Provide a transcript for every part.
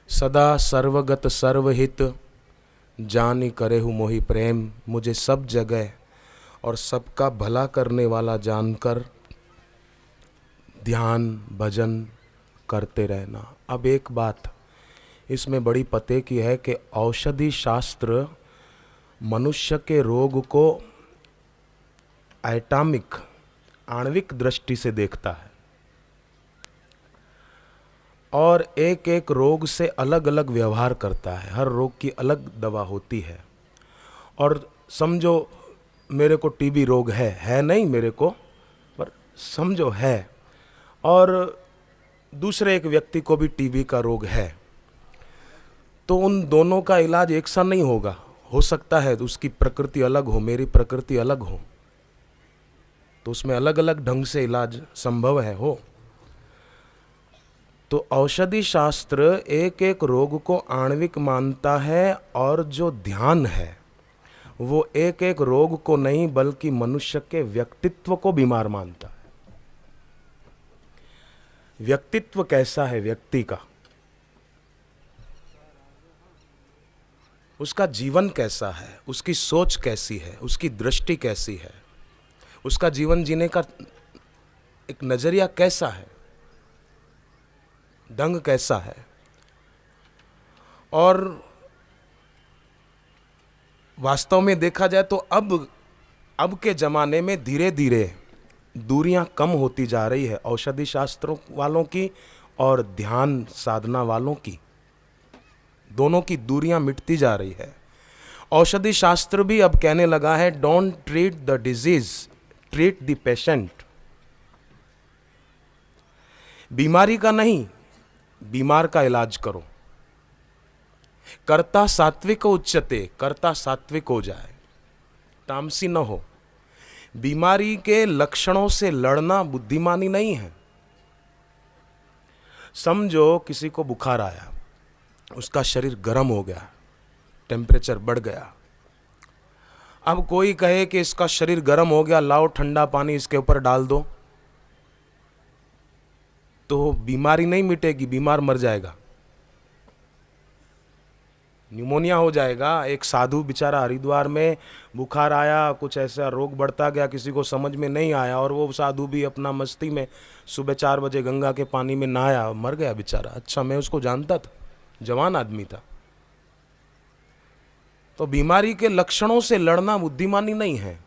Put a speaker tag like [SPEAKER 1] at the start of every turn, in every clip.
[SPEAKER 1] सदा सर्वगत सर्वहित, जानी करेहु मोहि प्रेम। मुझे सब जगह और सबका भला करने वाला जानकर ध्यान भजन करते रहना। अब एक बात इसमें बड़ी पते की है कि औषधि शास्त्र मनुष्य के रोग को एटॉमिक आणविक दृष्टि से देखता है और एक एक रोग से अलग अलग व्यवहार करता है। हर रोग की अलग दवा होती है। और समझो मेरे को टीबी रोग है नहीं मेरे को, पर समझो है, और दूसरे एक व्यक्ति को भी टीबी का रोग है, तो उन दोनों का इलाज एक सा नहीं होगा। हो सकता है उसकी प्रकृति अलग हो, मेरी प्रकृति अलग हो, तो उसमें अलग अलग ढंग से इलाज संभव है हो। तो औषधि शास्त्र एक एक रोग को आणविक मानता है और जो ध्यान है वो एक एक रोग को नहीं बल्कि मनुष्य के व्यक्तित्व को बीमार मानता है। व्यक्तित्व कैसा है व्यक्ति का, उसका जीवन कैसा है, उसकी सोच कैसी है, उसकी दृष्टि कैसी है, उसका जीवन जीने का एक नजरिया कैसा है, ढंग कैसा है। और वास्तव में देखा जाए तो अब के जमाने में धीरे धीरे दूरियां कम होती जा रही है औषधि शास्त्रों वालों की और ध्यान साधना वालों की। दोनों की दूरियां मिटती जा रही है। औषधि शास्त्र भी अब कहने लगा है don't treat the disease, treat the patient. बीमारी का नहीं, बीमार का इलाज करो। कर्ता सात्विक उच्चते, कर्ता सात्विक हो जाए, तामसी न हो। बीमारी के लक्षणों से लड़ना बुद्धिमानी नहीं है। समझो किसी को बुखार आया, उसका शरीर गर्म हो गया, टेम्परेचर बढ़ गया। अब कोई कहे कि इसका शरीर गर्म हो गया, लाओ ठंडा पानी इसके ऊपर डाल दो, तो बीमारी नहीं मिटेगी, बीमार मर जाएगा, न्यूमोनिया हो जाएगा। एक साधु बेचारा हरिद्वार में बुखार आया, कुछ ऐसा रोग बढ़ता गया, किसी को समझ में नहीं आया, और वो साधु भी अपना मस्ती में सुबह 4 बजे गंगा के पानी में नहाया, मर गया बेचारा। अच्छा, मैं उसको जानता था, जवान आदमी था। तो बीमारी के लक्षणों से लड़ना बुद्धिमानी नहीं है।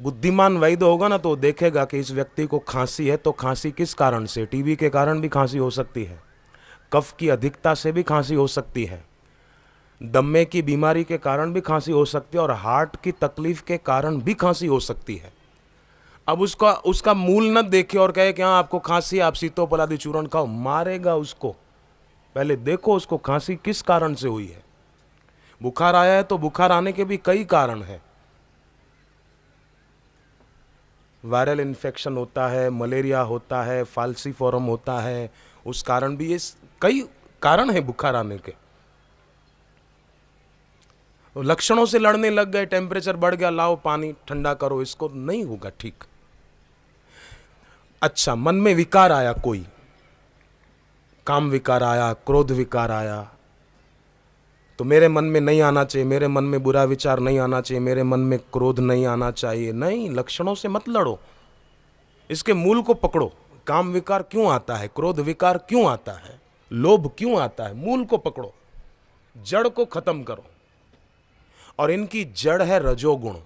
[SPEAKER 1] बुद्धिमान वैद्य होगा ना तो देखेगा कि इस व्यक्ति को खांसी है, तो खांसी किस कारण से, टीबी के कारण भी खांसी हो सकती है, कफ की अधिकता से भी खांसी हो सकती है, दम्मे की बीमारी के कारण भी खांसी हो सकती है, और हार्ट की तकलीफ के कारण भी खांसी हो सकती है। अब उसका मूल न देखे और कहे कि हाँ आपको खांसी, आप सीतोपलादी चूर्ण खाओ, मारेगा उसको। पहले देखो उसको खांसी किस कारण से हुई है। बुखार आया है तो बुखार आने के भी कई कारण हैं। वायरल इन्फेक्शन होता है, मलेरिया होता है, फाल्सीफॉरम होता है, उस कारण भी, ये कई कारण है बुखार आने के। लक्षणों से लड़ने लग गए, टेम्परेचर बढ़ गया, लाओ पानी ठंडा करो, इसको नहीं होगा ठीक। अच्छा, मन में विकार आया, कोई काम विकार आया, क्रोध विकार आया, तो मेरे मन में नहीं आना चाहिए, मेरे मन में बुरा विचार नहीं आना चाहिए, मेरे मन में क्रोध नहीं आना चाहिए। नहीं, लक्षणों से मत लड़ो, इसके मूल को पकड़ो। काम विकार क्यों आता है, क्रोध विकार क्यों आता है, लोभ क्यों आता है, मूल को पकड़ो, जड़ को खत्म करो। और इनकी जड़ है रजोगुण।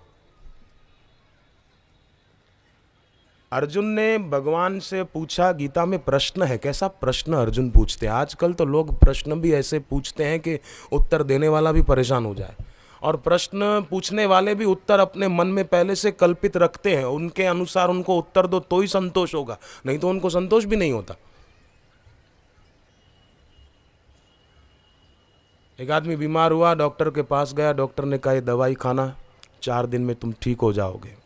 [SPEAKER 1] अर्जुन ने भगवान से पूछा, गीता में प्रश्न है, कैसा प्रश्न अर्जुन पूछते हैं। आजकल तो लोग प्रश्न भी ऐसे पूछते हैं कि उत्तर देने वाला भी परेशान हो जाए, और प्रश्न पूछने वाले भी उत्तर अपने मन में पहले से कल्पित रखते हैं, उनके अनुसार उनको उत्तर दो तो ही संतोष होगा, नहीं तो उनको संतोष भी नहीं होता। एक आदमी बीमार हुआ, डॉक्टर के पास गया, डॉक्टर ने कहा दवाई खाना, 4 दिन में तुम ठीक हो जाओगे।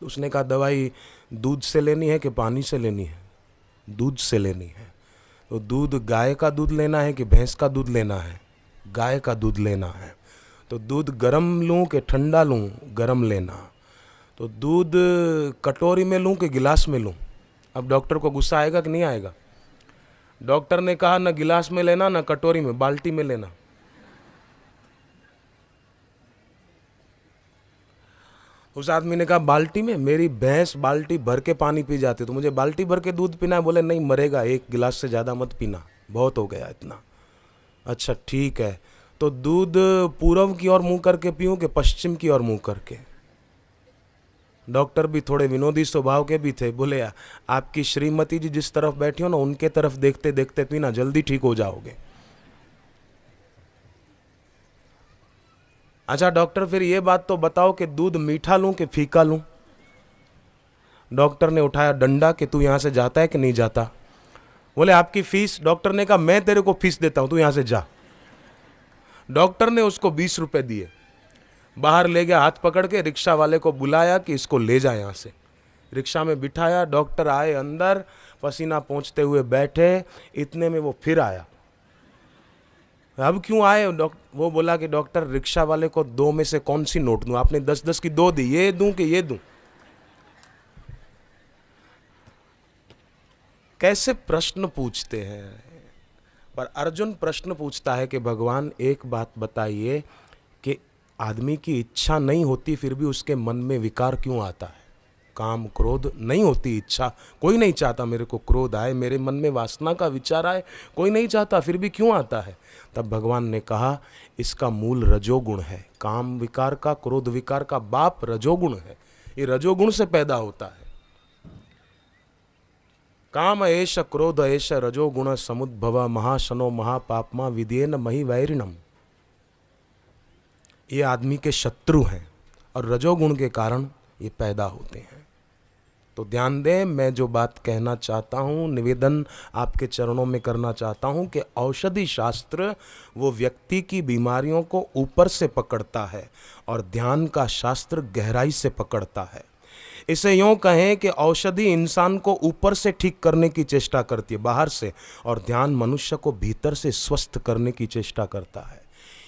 [SPEAKER 1] उसने कहा दवाई दूध से लेनी है कि पानी से लेनी है? दूध से लेनी है। तो दूध गाय का दूध लेना है कि भैंस का दूध लेना है? गाय का दूध लेना है। तो दूध गरम लूँ कि ठंडा लूँ? गरम लेना। तो दूध कटोरी में लूँ कि गिलास में लूँ? अब डॉक्टर को गुस्सा आएगा कि नहीं आएगा? डॉक्टर ने कहा ना गिलास में लेना ना कटोरी में, बाल्टी में लेना। उस आदमी ने कहा बाल्टी में? मेरी भैंस बाल्टी भर के पानी पी जाती, तो मुझे बाल्टी भर के दूध पीना है? बोले नहीं, मरेगा, एक गिलास से ज़्यादा मत पीना, बहुत हो गया इतना। अच्छा ठीक है, तो दूध पूर्व की ओर मुंह करके पीऊँ कि पश्चिम की ओर मुंह करके? डॉक्टर भी थोड़े विनोदी स्वभाव के भी थे, बोले आपकी श्रीमती जी जिस तरफ बैठी हो ना, उनके तरफ देखते देखते पीना, जल्दी ठीक हो जाओगे। अच्छा डॉक्टर फिर ये बात तो बताओ कि दूध मीठा लूं कि फीका लूं? डॉक्टर ने उठाया डंडा कि तू यहां से जाता है कि नहीं जाता? बोले आपकी फीस? डॉक्टर ने कहा मैं तेरे को फीस देता हूं, तू यहां से जा। डॉक्टर ने उसको 20 रुपए दिए, बाहर ले गया, हाथ पकड़ के रिक्शा वाले को बुलाया कि इसको ले जाए यहाँ से। रिक्शा में बिठाया, डॉक्टर आए अंदर, पसीना पोंछते हुए बैठे, इतने में वो फिर आया। अब क्यों आए? वो बोला कि डॉक्टर रिक्शा वाले को 2 में से कौन सी नोट दूं? आपने 10-10 की 2 दी, ये दूं कि ये दूं? कैसे प्रश्न पूछते हैं। पर अर्जुन प्रश्न पूछता है कि भगवान एक बात बताइए कि आदमी की इच्छा नहीं होती फिर भी उसके मन में विकार क्यों आता है? काम क्रोध नहीं होती इच्छा, कोई नहीं चाहता मेरे को क्रोध आए, मेरे मन में वासना का विचार आए, कोई नहीं चाहता, फिर भी क्यों आता है? तब भगवान ने कहा इसका मूल रजोगुण है। काम विकार का, क्रोध विकार का बाप रजोगुण है, ये रजोगुण से पैदा होता है। काम एष क्रोध एष रजोगुण समुद्भव महाशनो महापापमा विदेन मही वैरिणम। ये आदमी के शत्रु हैं और रजोगुण के कारण ये पैदा होते हैं। तो ध्यान दें, मैं जो बात कहना चाहता हूँ, निवेदन आपके चरणों में करना चाहता हूँ कि औषधि शास्त्र वो व्यक्ति की बीमारियों को ऊपर से पकड़ता है और ध्यान का शास्त्र गहराई से पकड़ता है। इसे यूँ कहें कि औषधि इंसान को ऊपर से ठीक करने की चेष्टा करती है, बाहर से, और ध्यान मनुष्य को भीतर से स्वस्थ करने की चेष्टा करता है।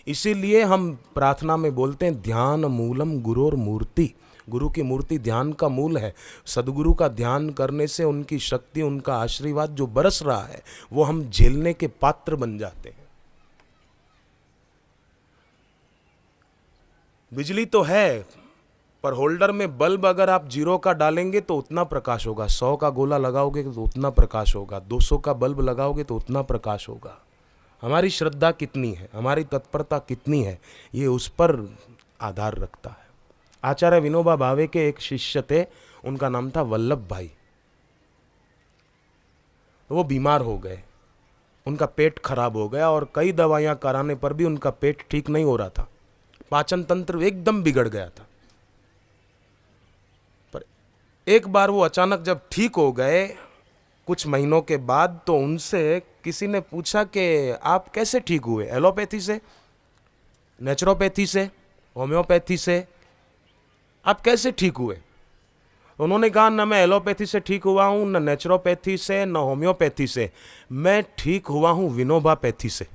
[SPEAKER 1] इसीलिए हम प्रार्थना में बोलते हैं ध्यान मूलम गुरोर मूर्ति। गुरु की मूर्ति ध्यान का मूल है। सदगुरु का ध्यान करने से उनकी शक्ति, उनका आशीर्वाद जो बरस रहा है वो हम झेलने के पात्र बन जाते हैं। बिजली तो है, पर होल्डर में बल्ब अगर आप 0 का डालेंगे तो उतना प्रकाश होगा, 100 का गोला लगाओगे तो उतना प्रकाश होगा, 200 का बल्ब लगाओगे तो उतना प्रकाश होगा। हमारी श्रद्धा कितनी है, हमारी तत्परता कितनी है, ये उस पर आधार रखता है। आचार्य विनोबा भावे के एक शिष्य थे, उनका नाम था वल्लभ भाई। वो बीमार हो गए, उनका पेट खराब हो गया और कई दवाइयां कराने पर भी उनका पेट ठीक नहीं हो रहा था, पाचन तंत्र एकदम बिगड़ गया था। पर एक बार वो अचानक जब ठीक हो गए कुछ महीनों के बाद, तो उनसे किसी ने पूछा कि आप कैसे ठीक हुए? एलोपैथी से, नेचुरोपैथी से, होम्योपैथी से, आप कैसे ठीक हुए? उन्होंने कहा न मैं एलोपैथी से ठीक हुआ हूं, न नेचुरोपैथी से, न होम्योपैथी से, मैं ठीक हुआ हूं विनोबापैथी से।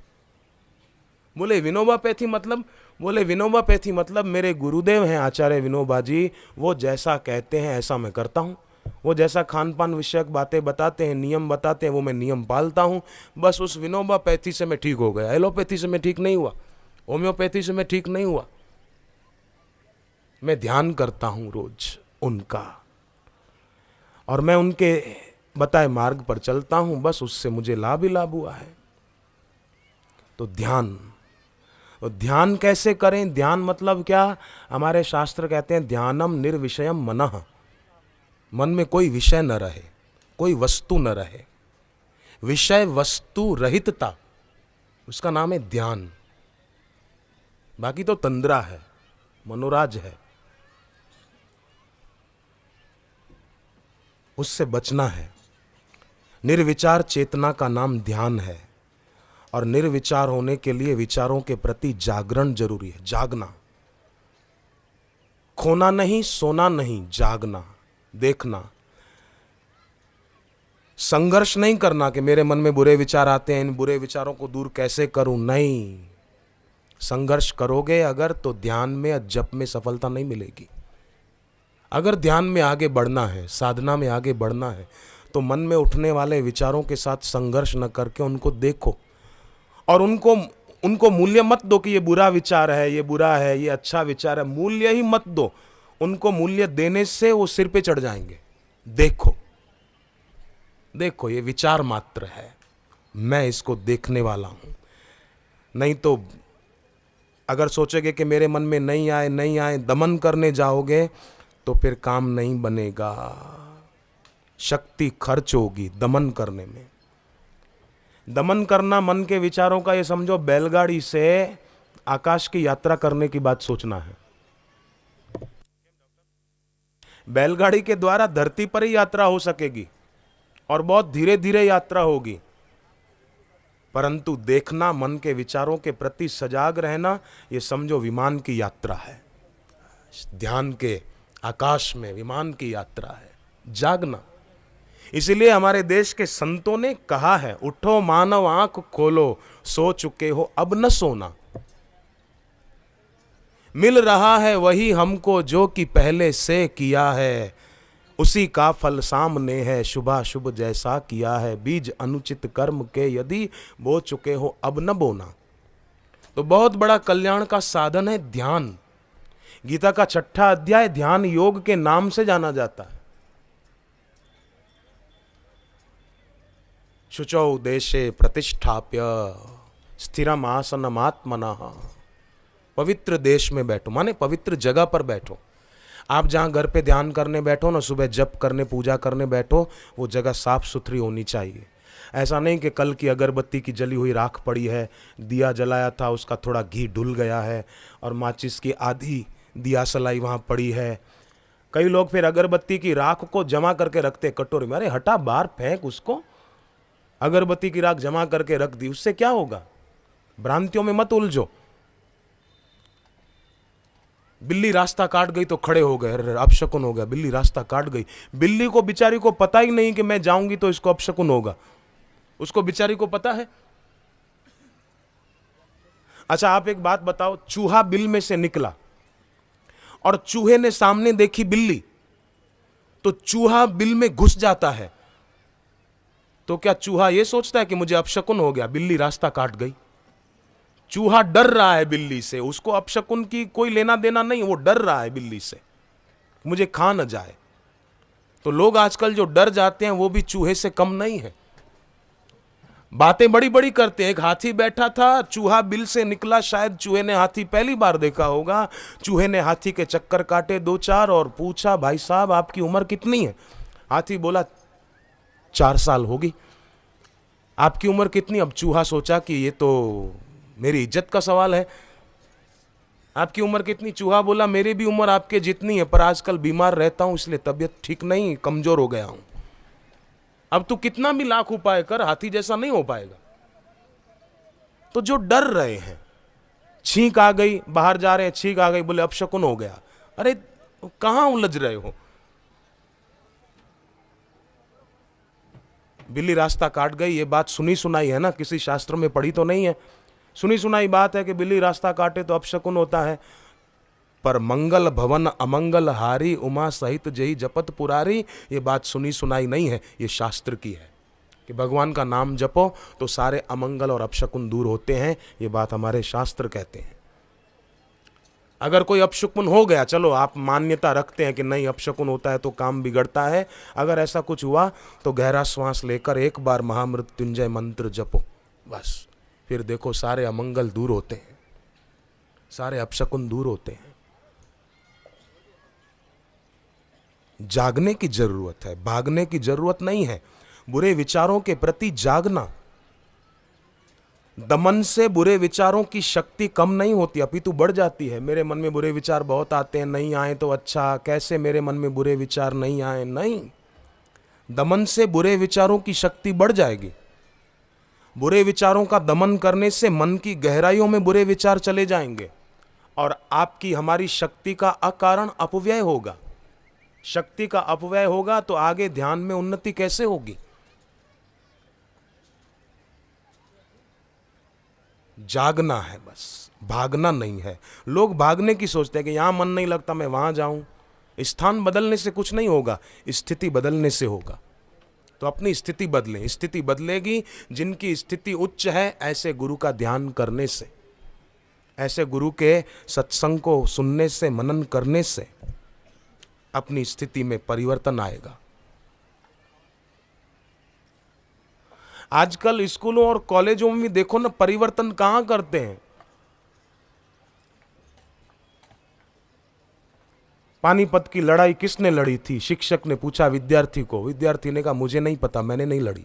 [SPEAKER 1] बोले विनोबापैथी मतलब? बोले विनोबापैथी मतलब मेरे गुरुदेव हैं आचार्य विनोबा जी, वो जैसा कहते हैं ऐसा मैं करता हूं। वो जैसा खान पान विषयक बातें बताते हैं, नियम बताते हैं, वो मैं नियम पालता हूं। बस उस विनोबापैथी से मैं ठीक हो गया, एलोपैथी से मैं ठीक नहीं हुआ, होम्योपैथी से मैं ठीक नहीं हुआ। मैं ध्यान करता हूं रोज उनका, और मैं उनके बताए मार्ग पर चलता हूं, बस उससे मुझे लाभ ही लाभ हुआ है। तो ध्यान कैसे करें? ध्यान मतलब क्या? हमारे शास्त्र कहते हैं ध्यानम निर्विषयम मनः। मन में कोई विषय न रहे, कोई वस्तु न रहे, विषय वस्तु रहितता, उसका नाम है ध्यान। बाकी तो तंद्रा है, मनोराज है, उससे बचना है। निर्विचार चेतना का नाम ध्यान है, और निर्विचार होने के लिए विचारों के प्रति जागरण जरूरी है। जागना, खोना नहीं, सोना नहीं, जागना, देखना। संघर्ष नहीं करना कि मेरे मन में बुरे विचार आते हैं, इन बुरे विचारों को दूर कैसे करूं। नहीं, संघर्ष करोगे अगर तो ध्यान में, जप में सफलता नहीं मिलेगी। अगर ध्यान में आगे बढ़ना है, साधना में आगे बढ़ना है, तो मन में उठने वाले विचारों के साथ संघर्ष न करके उनको देखो और उनको मूल्य मत दो कि ये बुरा विचार है, ये बुरा है, ये अच्छा विचार है। मूल्य ही मत दो। उनको मूल्य देने से वो सिर पे चढ़ जाएंगे। देखो देखो, ये विचार मात्र है, मैं इसको देखने वाला हूं। नहीं तो अगर सोचोगे कि मेरे मन में नहीं आए, दमन करने जाओगे तो फिर काम नहीं बनेगा, शक्ति खर्च होगी दमन करने में। दमन करना मन के विचारों का, ये समझो बैलगाड़ी से आकाश की यात्रा करने की बात सोचना है। बैलगाड़ी के द्वारा धरती पर ही यात्रा हो सकेगी और बहुत धीरे धीरे यात्रा होगी, परंतु देखना, मन के विचारों के प्रति सजाग रहना, ये समझो विमान की यात्रा है। ध्यान के आकाश में विमान की यात्रा है, जागना। इसलिए हमारे देश के संतों ने कहा है, उठो मानव आंख खोलो, सो चुके हो अब न सोना। मिल रहा है वही हमको जो कि पहले से किया है, उसी का फल सामने है, शुभाशुभ जैसा किया है। बीज अनुचित कर्म के यदि बो चुके हो अब न बोना। तो बहुत बड़ा कल्याण का साधन है ध्यान। गीता का 6वां अध्याय ध्यान योग के नाम से जाना जाता है। शुचौ देशे प्रतिष्ठाप्य स्थिरम आसनमात्मनः। पवित्र देश में बैठो, माने पवित्र जगह पर बैठो। आप जहां घर पे ध्यान करने बैठो ना, सुबह जप करने, पूजा करने बैठो, वो जगह साफ सुथरी होनी चाहिए। ऐसा नहीं कि कल की अगरबत्ती की जली हुई राख पड़ी है, दिया जलाया था उसका थोड़ा घी ढुल गया है और माचिस की आधी दिया सलाई वहां पड़ी है। कई लोग फिर अगरबत्ती की राख को जमा करके रखते कटोरी में। अरे हटा, बाहर फेंक उसको। अगरबत्ती की राख जमा करके रख दी, उससे क्या होगा? भ्रांतियों में मत उलझो। बिल्ली रास्ता काट गई तो खड़े हो गए, अरे अपशकुन हो गया, बिल्ली रास्ता काट गई। बिल्ली को बेचारी को पता ही नहीं कि मैं जाऊंगी तो इसको अपशकुन होगा, उसको बेचारी को पता है। अच्छा आप एक बात बताओ, चूहा बिल में से निकला और चूहे ने सामने देखी बिल्ली, तो चूहा बिल में घुस जाता है, तो क्या चूहा यह सोचता है कि मुझे अपशकुन हो गया, बिल्ली रास्ता काट गई? चूहा डर रहा है बिल्ली से, उसको अपशकुन की कोई लेना देना नहीं, वो डर रहा है बिल्ली से, मुझे खा न जाए। तो लोग आजकल जो डर जाते हैं वो भी चूहे से कम नहीं है। बातें बड़ी बड़ी करते हैं। एक हाथी बैठा था, चूहा बिल से निकला, शायद चूहे ने हाथी पहली बार देखा होगा। चूहे ने हाथी के चक्कर काटे 2-4 और पूछा, भाई साहब आपकी उम्र कितनी है? हाथी बोला 4 साल होगी। आपकी उम्र कितनी? अब चूहा सोचा कि ये तो मेरी इज्जत का सवाल है। आपकी उम्र कितनी? चूहा बोला मेरी भी उम्र आपके जितनी है, पर आजकल बीमार रहता हूं इसलिए तबीयत ठीक नहीं, कमजोर हो गया हूं। अब तू कितना भी लाख उपाय कर, हाथी जैसा नहीं हो पाएगा। तो जो डर रहे हैं, छींक आ गई, बाहर जा रहे हैं, छींक आ गई, बोले अपशकुन हो गया। अरे कहां उलझ रहे हो? बिल्ली रास्ता काट गई, ये बात सुनी सुनाई है ना, किसी शास्त्र में पढ़ी तो नहीं है। सुनी सुनाई बात है कि बिल्ली रास्ता काटे तो अपशकुन होता है, पर मंगल भवन अमंगल हारी, उमा सहित जही जपत पुरारी, ये बात सुनी सुनाई नहीं है, ये शास्त्र की है कि भगवान का नाम जपो तो सारे अमंगल और अपशकुन दूर होते हैं। ये बात हमारे शास्त्र कहते हैं। अगर कोई अपशकुन हो गया, चलो आप मान्यता रखते हैं कि नहीं अपशकुन होता है तो काम बिगड़ता है, अगर ऐसा कुछ हुआ तो गहरा श्वास लेकर एक बार महामृत्युंजय मंत्र जपो, बस फिर देखो सारे अमंगल दूर होते हैं, सारे अपशकुन दूर होते हैं। जागने की जरूरत है, भागने की जरूरत नहीं है। बुरे विचारों के प्रति जागना। दमन से बुरे विचारों की शक्ति कम नहीं होती, अपितु बढ़ जाती है। मेरे मन में बुरे विचार बहुत आते हैं, नहीं आए तो अच्छा, कैसे मेरे मन में बुरे विचार नहीं आए? नहीं, दमन से बुरे विचारों की शक्ति बढ़ जाएगी। बुरे विचारों का दमन करने से मन की गहराइयों में बुरे विचार चले जाएंगे और आपकी हमारी शक्ति का अकारण अपव्यय होगा। शक्ति का अपव्यय होगा तो आगे ध्यान में उन्नति कैसे होगी? जागना है बस, भागना नहीं है। लोग भागने की सोचते हैं कि यहां मन नहीं लगता मैं वहां जाऊं। स्थान बदलने से कुछ नहीं होगा, स्थिति बदलने से होगा। तो अपनी स्थिति बदलें। स्थिति बदलेगी जिनकी स्थिति उच्च है, ऐसे गुरु का ध्यान करने से, ऐसे गुरु के सत्संग को सुनने से, मनन करने से अपनी स्थिति में परिवर्तन आएगा। आजकल स्कूलों और कॉलेजों में भी देखो ना, परिवर्तन कहां करते हैं। पानीपत की लड़ाई किसने लड़ी थी? शिक्षक ने पूछा विद्यार्थी को, विद्यार्थी ने कहा मुझे नहीं पता, मैंने नहीं लड़ी।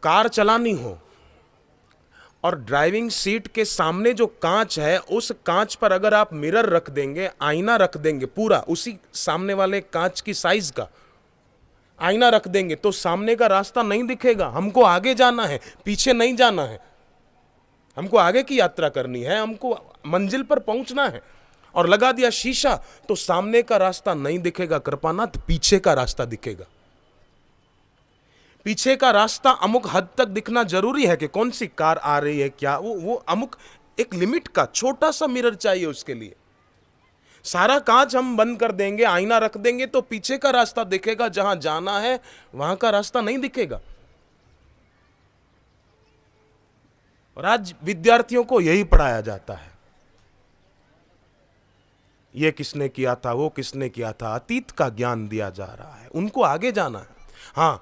[SPEAKER 1] कार चलानी हो और ड्राइविंग सीट के सामने जो कांच है, उस कांच पर अगर आप मिरर रख देंगे, आईना रख देंगे, पूरा उसी सामने वाले कांच की साइज का आईना रख देंगे, तो सामने का रास्ता नहीं दिखेगा। हमको आगे जाना है, पीछे नहीं जाना है। हमको आगे की यात्रा करनी है, हमको मंजिल पर पहुंचना है। और लगा दिया शीशा तो सामने का रास्ता नहीं दिखेगा कृपानाथ, पीछे का रास्ता दिखेगा। पीछे का रास्ता अमुक हद तक दिखना जरूरी है कि कौन सी कार आ रही है, क्या वो अमुक एक लिमिट का छोटा सा मिरर चाहिए उसके लिए। सारा कांच हम बंद कर देंगे, आईना रख देंगे, तो पीछे का रास्ता दिखेगा, जहां जाना है वहां का रास्ता नहीं दिखेगा। और आज विद्यार्थियों को यही पढ़ाया जाता है, ये किसने किया था, वो किसने किया था, अतीत का ज्ञान दिया जा रहा है। उनको आगे जाना है। हाँ,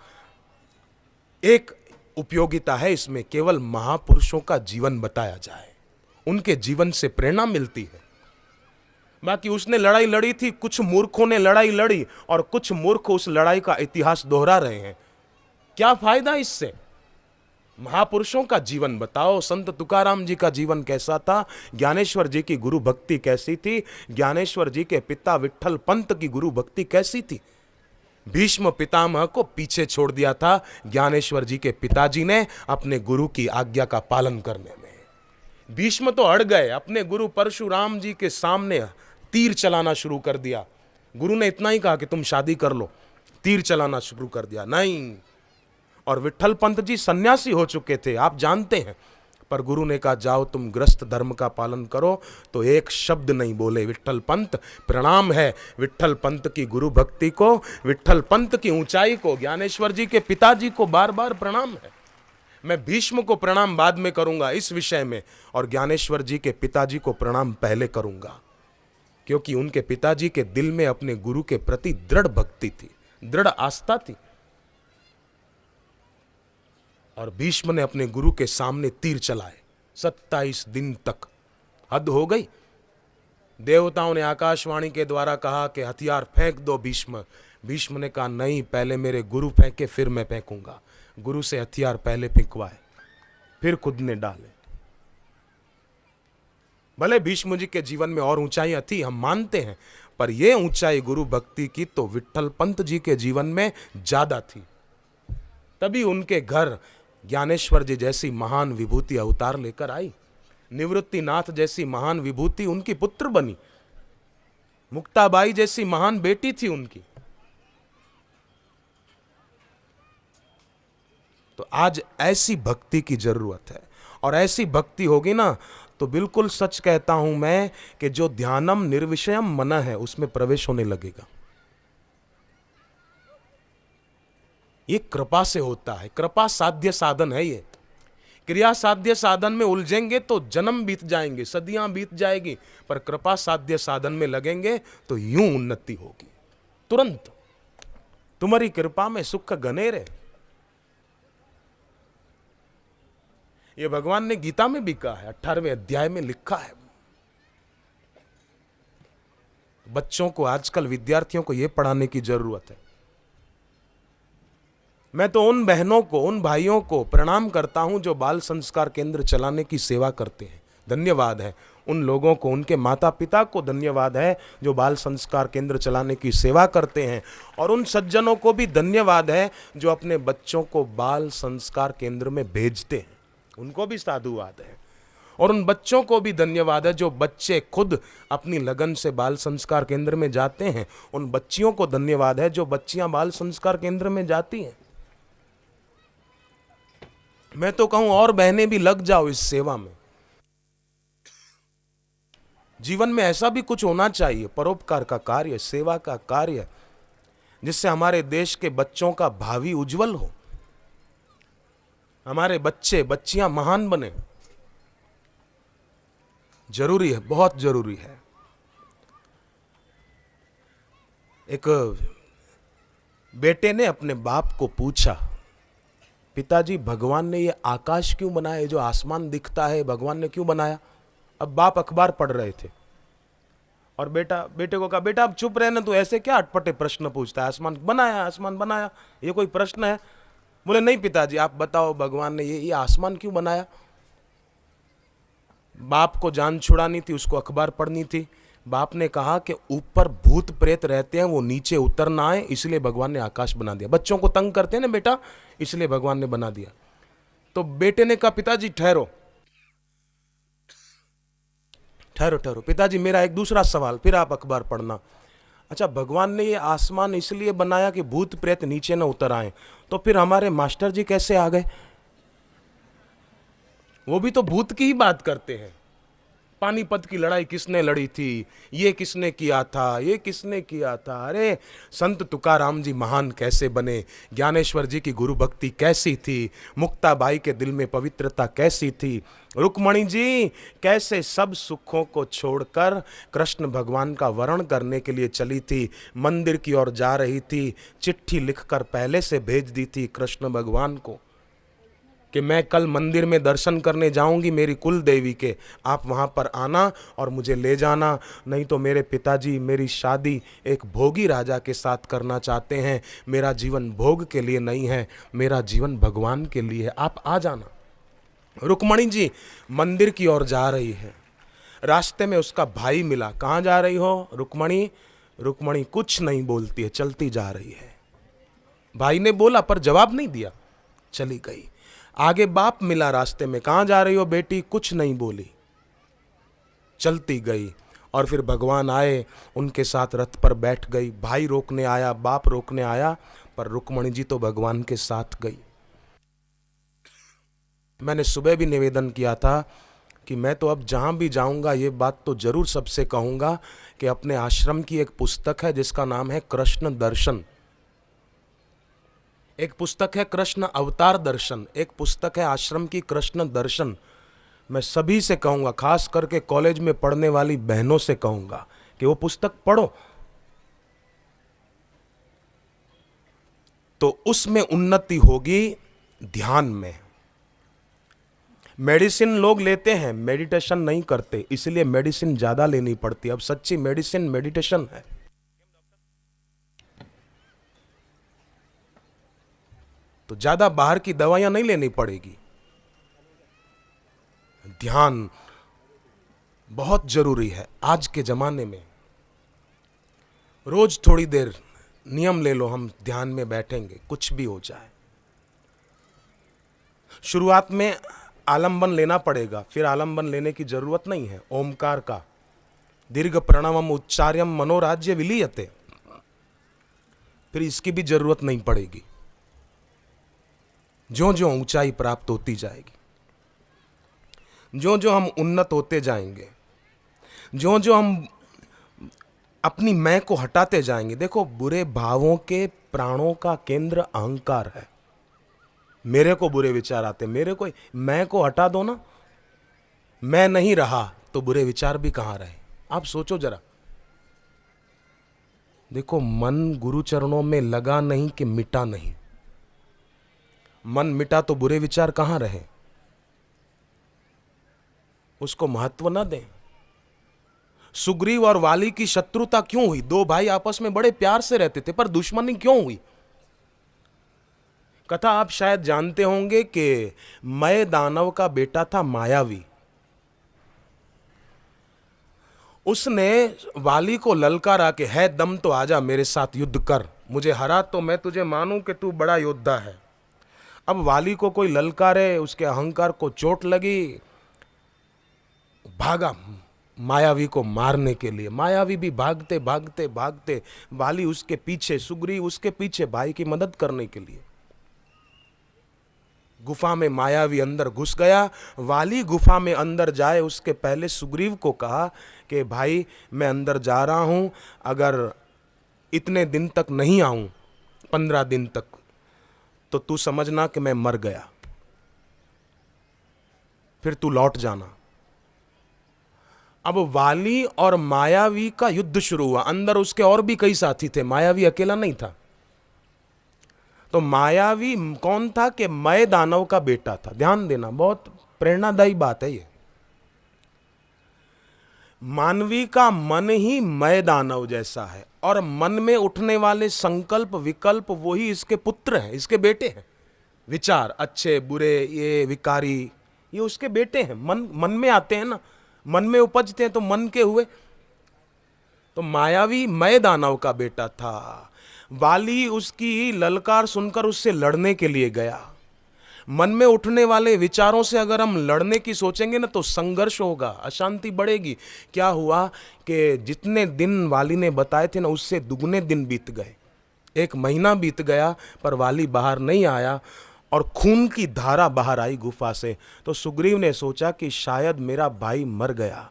[SPEAKER 1] एक उपयोगिता है इसमें, केवल महापुरुषों का जीवन बताया जाए, उनके जीवन से प्रेरणा मिलती है। बाकी उसने लड़ाई लड़ी थी, कुछ मूर्खों ने लड़ाई लड़ी और कुछ मूर्ख उस लड़ाई का इतिहास दोहरा रहे हैं। क्या फायदा इससे? महापुरुषों का जीवन बताओ। संत तुकाराम जी का जीवन कैसा था, ज्ञानेश्वर जी की गुरु भक्ति कैसी थी, ज्ञानेश्वर जी के पिता विट्ठल पंत की गुरु भक्ति कैसी थी। भीष्म पितामह को पीछे छोड़ दिया था ज्ञानेश्वर जी के पिताजी ने अपने गुरु की आज्ञा का पालन करने में। भीष्म तो अड़ गए, अपने गुरु परशुराम जी के सामने तीर चलाना शुरू कर दिया। गुरु ने इतना ही कहा कि तुम शादी कर लो, तीर चलाना शुरू कर दिया, नहीं। और विट्ठल पंत जी सन्यासी हो चुके थे, आप जानते हैं, पर गुरु ने कहा जाओ तुम गृहस्थ धर्म का पालन करो। तो एक शब्द नहीं बोले विट्ठल पंत। प्रणाम है विट्ठल पंत की गुरु भक्ति को, विट्ठल पंत की ऊंचाई को, ज्ञानेश्वर जी के पिताजी को बार बार प्रणाम है। मैं भीष्म को प्रणाम बाद में करूंगा इस विषय में, और ज्ञानेश्वर जी के पिताजी को प्रणाम पहले करूंगा, क्योंकि उनके पिताजी के दिल में अपने गुरु के प्रति दृढ़ भक्ति थी, दृढ़ आस्था थी। और भीष्म ने अपने गुरु के सामने तीर चलाए 27 दिन तक। हद हो गई। देवताओं ने आकाशवाणी के द्वारा कहा कि हथियार फेंक दो भीष्म। भीष्म ने कहा नहीं, पहले मेरे गुरु फेंके फिर मैं फेंकूंगा। गुरु से हथियार पहले फेंकवाए, फिर खुद ने डाले। भले भीष्म जी के जीवन में और ऊंचाई थी, हम मानते हैं, पर यह ऊंचाई गुरु भक्ति की तो विट्ठल पंत जी के जीवन में ज्यादा थी। तभी उनके घर ज्ञानेश्वर जी जैसी महान विभूति अवतार लेकर आई। निवृत्तिनाथ जैसी महान विभूति उनकी पुत्र बनी। मुक्ताबाई जैसी महान बेटी थी उनकी। तो आज ऐसी भक्ति की जरूरत है, और ऐसी भक्ति होगी ना तो बिल्कुल सच कहता हूं मैं कि जो ध्यानम निर्विषयम मन है उसमें प्रवेश होने लगेगा। ये कृपा से होता है, कृपा साध्य साधन है। ये क्रिया साध्य साधन में उलझेंगे तो जन्म बीत जाएंगे, सदियां बीत जाएगी, पर कृपा साध्य साधन में लगेंगे तो यूं उन्नति होगी तुरंत। तुम्हारी कृपा में सुख घनेरे, ये भगवान ने गीता में भी कहा है, 18वें अध्याय में लिखा है। बच्चों को, आजकल विद्यार्थियों को यह पढ़ाने की जरूरत है। मैं तो उन बहनों को, उन भाइयों को प्रणाम करता हूं जो बाल संस्कार केंद्र चलाने की सेवा करते हैं। धन्यवाद है उन लोगों को, उनके माता पिता को धन्यवाद है जो बाल संस्कार केंद्र चलाने की सेवा करते हैं। और उन सज्जनों को भी धन्यवाद है जो अपने बच्चों को बाल संस्कार केंद्र में भेजते हैं, उनको भी साधुवाद है। और उन बच्चों को भी धन्यवाद है जो बच्चे खुद अपनी लगन से बाल संस्कार केंद्र में जाते हैं। उन बच्चियों को धन्यवाद है जो बच्चियां बाल संस्कार केंद्र में जाती हैं। मैं तो कहूं और बहनें भी लग जाओ इस सेवा में। जीवन में ऐसा भी कुछ होना चाहिए, परोपकार का कार्य, सेवा का कार्य, जिससे हमारे देश के बच्चों का भावी उज्जवल हो, हमारे बच्चे बच्चियां महान बने। जरूरी है, बहुत जरूरी है। एक बेटे ने अपने बाप को पूछा, पिताजी भगवान ने ये आकाश क्यों बनाया, ये जो आसमान दिखता है भगवान ने क्यों बनाया? अब बाप अखबार पढ़ रहे थे और बेटे को कहा, बेटा अब चुप रहना, तू ऐसे क्या अटपटे प्रश्न पूछता है, आसमान बनाया, ये कोई प्रश्न है? बोले नहीं पिताजी, आप बताओ भगवान ने ये आसमान क्यों बनाया? बाप को जान छुड़ानी थी, उसको अखबार पढ़नी थी। बाप ने कहा कि ऊपर भूत प्रेत रहते हैं, वो नीचे उतर ना आए, इसलिए भगवान ने आकाश बना दिया। बच्चों को तंग करते हैं ना बेटा, इसलिए भगवान ने बना दिया। तो बेटे ने कहा, पिताजी ठहरो ठहरो ठहरो, पिताजी मेरा एक दूसरा सवाल, फिर आप अखबार पढ़ना। अच्छा, भगवान ने ये आसमान इसलिए बनाया कि भूत प्रेत नीचे न उतर आए, तो फिर हमारे मास्टर जी कैसे आ गए? वो भी तो भूत की ही बात करते हैं। पानीपत की लड़ाई किसने लड़ी थी, ये किसने किया था, ये किसने किया था? अरे संत तुकाराम जी महान कैसे बने, ज्ञानेश्वर जी की गुरु भक्ति कैसी थी, मुक्ताबाई के दिल में पवित्रता कैसी थी, रुक्मणी जी कैसे सब सुखों को छोड़कर कृष्ण भगवान का वरण करने के लिए चली थी, मंदिर की ओर जा रही थी, चिट्ठी लिखकर पहले से भेज दी थी कृष्ण भगवान को कि मैं कल मंदिर में दर्शन करने जाऊंगी मेरी कुल देवी के, आप वहां पर आना और मुझे ले जाना, नहीं तो मेरे पिताजी मेरी शादी एक भोगी राजा के साथ करना चाहते हैं, मेरा जीवन भोग के लिए नहीं है, मेरा जीवन भगवान के लिए है, आप आ जाना। रुक्मणी जी मंदिर की ओर जा रही है, रास्ते में उसका भाई मिला, कहाँ जा रही हो रुक्मणी? रुक्मणी कुछ नहीं बोलती है, चलती जा रही है। भाई ने बोला पर जवाब नहीं दिया, चली गई। आगे बाप मिला रास्ते में, कहाँ जा रही हो बेटी? कुछ नहीं बोली, चलती गई। और फिर भगवान आए, उनके साथ रथ पर बैठ गई। भाई रोकने आया, बाप रोकने आया, पर रुक्मणी जी तो भगवान के साथ गई। मैंने सुबह भी निवेदन किया था कि मैं तो अब जहाँ भी जाऊँगा ये बात तो जरूर सबसे कहूँगा कि अपने आश्रम की एक पुस्तक है जिसका नाम है कृष्ण दर्शन, एक पुस्तक है कृष्ण अवतार दर्शन, एक पुस्तक है आश्रम की कृष्ण दर्शन। मैं सभी से कहूँगा, खास करके कॉलेज में पढ़ने वाली बहनों से कहूँगा कि वो पुस्तक पढ़ो, तो उसमें उन्नति होगी ध्यान में। मेडिसिन लोग लेते हैं, मेडिटेशन नहीं करते, इसलिए मेडिसिन ज्यादा लेनी पड़ती है। अब सच्ची मेडिसिन मेडिटेशन है। तो ज्यादा बाहर की दवाइयां नहीं लेनी पड़ेगी। ध्यान बहुत जरूरी है आज के जमाने में। रोज थोड़ी देर नियम ले लो, हम ध्यान में बैठेंगे, कुछ भी हो जाए। शुरुआत में आलंबन लेना पड़ेगा, फिर आलंबन लेने की जरूरत नहीं है। ओमकार का दीर्घ प्रणवम उच्चार्यम मनोराज्य विलीयते, फिर इसकी भी जरूरत नहीं पड़ेगी। ज्यों ज्यों ऊंचाई प्राप्त होती जाएगी, ज्यों ज्यों हम उन्नत होते जाएंगे, ज्यों ज्यों हम अपनी मैं को हटाते जाएंगे। देखो, बुरे भावों के प्राणों का केंद्र अहंकार है। मेरे को बुरे विचार आते, मेरे को मैं को हटा दो ना, मैं नहीं रहा तो बुरे विचार भी कहां रहे। आप सोचो जरा। देखो, मन गुरु चरणों में लगा नहीं कि मिटा नहीं, मन मिटा तो बुरे विचार कहां रहे, उसको महत्व ना दें। सुग्रीव और वाली की शत्रुता क्यों हुई? दो भाई आपस में बड़े प्यार से रहते थे, पर दुश्मनी क्यों हुई? कथा आप शायद जानते होंगे कि मय दानव का बेटा था मायावी। उसने वाली को ललकारा कि है दम तो आजा मेरे साथ युद्ध कर, मुझे हरा तो मैं तुझे मानूं कि तू बड़ा योद्धा है। अब वाली को कोई ललकारे, उसके अहंकार को चोट लगी, भागा मायावी को मारने के लिए। मायावी भी भागते भागते भागते, वाली उसके पीछे, सुग्रीव उसके पीछे, भाई की मदद करने के लिए। गुफा में मायावी अंदर घुस गया। वाली गुफा में अंदर जाए उसके पहले सुग्रीव को कहा कि भाई मैं अंदर जा रहा हूं, अगर इतने दिन तक नहीं आऊं, 15 दिन तक, तो तू समझना कि मैं मर गया, फिर तू लौट जाना। अब वाली और मायावी का युद्ध शुरू हुआ। अंदर उसके और भी कई साथी थे, मायावी अकेला नहीं था। तो मायावी कौन था कि मय दानव का बेटा था। ध्यान देना, बहुत प्रेरणादायी बात है ये। मानवी का मन ही मय दानव जैसा है, और मन में उठने वाले संकल्प विकल्प वही इसके पुत्र हैं, इसके बेटे हैं। विचार अच्छे बुरे, ये विकारी, ये उसके बेटे हैं। मन में आते हैं ना, मन में उपजते हैं तो मन के हुए। तो मायावी मय दानव का बेटा था। वाली उसकी ललकार सुनकर उससे लड़ने के लिए गया। मन में उठने वाले विचारों से अगर हम लड़ने की सोचेंगे ना तो संघर्ष होगा, अशांति बढ़ेगी। क्या हुआ कि जितने दिन वाली ने बताए थे ना, उससे दुगने दिन बीत गए। 1 महीना बीत गया पर वाली बाहर नहीं आया, और खून की धारा बाहर आई गुफा से। तो सुग्रीव ने सोचा कि शायद मेरा भाई मर गया,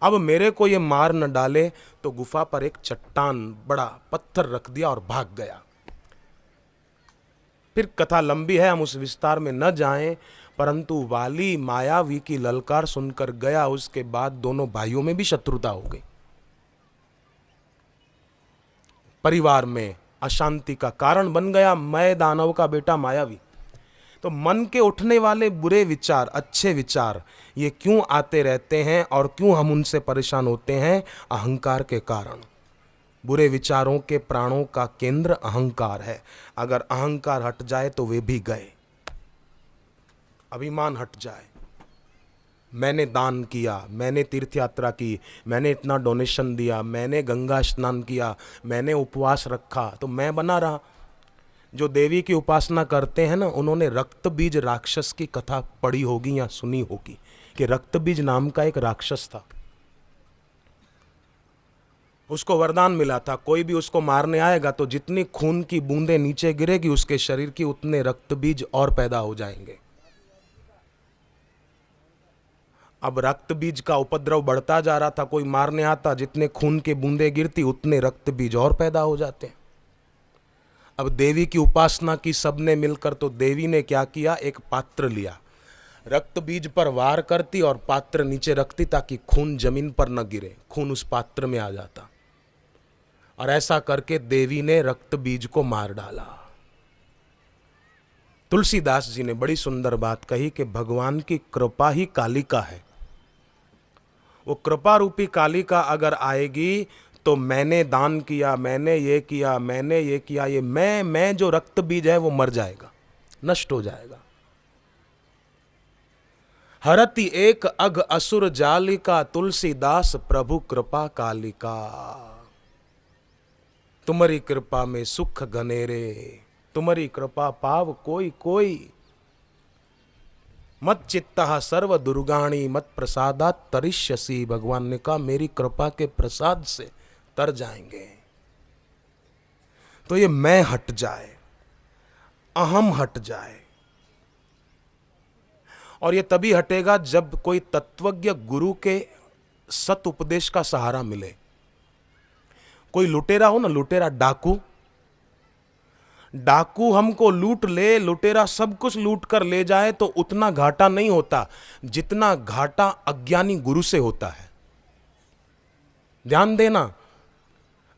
[SPEAKER 1] अब मेरे को ये मार न डाले। तो गुफा पर एक चट्टान, बड़ा पत्थर रख दिया और भाग गया। फिर कथा लंबी है, हम उस विस्तार में न जाएं, परंतु वाली मायावी की ललकार सुनकर गया। उसके बाद दोनों भाइयों में भी शत्रुता हो गई, परिवार में अशांति का कारण बन गया मय दानव का बेटा मायावी। तो मन के उठने वाले बुरे विचार, अच्छे विचार, ये क्यों आते रहते हैं और क्यों हम उनसे परेशान होते हैं? अहंकार के कारण। बुरे विचारों के प्राणों का केंद्र अहंकार है। अगर अहंकार हट जाए तो वे भी गए। अभिमान हट जाए, मैंने दान किया, मैंने तीर्थ यात्रा की, मैंने इतना डोनेशन दिया, मैंने गंगा स्नान किया, मैंने उपवास रखा, तो मैं बना रहा। जो देवी की उपासना करते हैं ना, उन्होंने रक्त बीज राक्षस की कथा पढ़ी होगी या सुनी होगी कि रक्त बीज नाम का एक राक्षस था। उसको वरदान मिला था, कोई भी उसको मारने आएगा तो जितनी खून की बूंदें नीचे गिरेगी उसके शरीर की, उतने रक्त बीज और पैदा हो जाएंगे। अब रक्त बीज का उपद्रव बढ़ता जा रहा था, कोई मारने आता, जितने खून की बूंदें गिरती उतने रक्त बीज और पैदा हो जाते हैं। अब देवी की उपासना की सबने मिलकर, तो देवी ने क्या किया, एक पात्र लिया, रक्त बीज पर वार करती और पात्र नीचे रखती ताकि खून जमीन पर न गिरे, खून उस पात्र में आ जाता। और ऐसा करके देवी ने रक्त बीज को मार डाला। तुलसीदास जी ने बड़ी सुंदर बात कही कि भगवान की कृपा ही कालिका है। वो कृपा रूपी कालिका अगर आएगी तो मैंने दान किया, मैंने ये किया, मैंने ये किया, ये मैं जो रक्त बीज है वो मर जाएगा, नष्ट हो जाएगा। हरति एक अघ असुर जालिका, तुलसीदास प्रभु कृपा कालिका। तुम्हारी कृपा में सुख घनेरे, तुम्हारी कृपा पाव कोई कोई। मत चित्ता सर्व दुर्गाणी, मत प्रसादात तरिष्यसि। भगवान ने कहा मेरी कृपा के प्रसाद से तर जाएंगे। तो ये मैं हट जाए, अहम हट जाए, और ये तभी हटेगा जब कोई तत्वज्ञ गुरु के सत उपदेश का सहारा मिले। कोई लुटेरा हो ना, लुटेरा डाकू हमको लूट ले, लुटेरा सब कुछ लूट कर ले जाए तो उतना घाटा नहीं होता जितना घाटा अज्ञानी गुरु से होता है। ध्यान देना,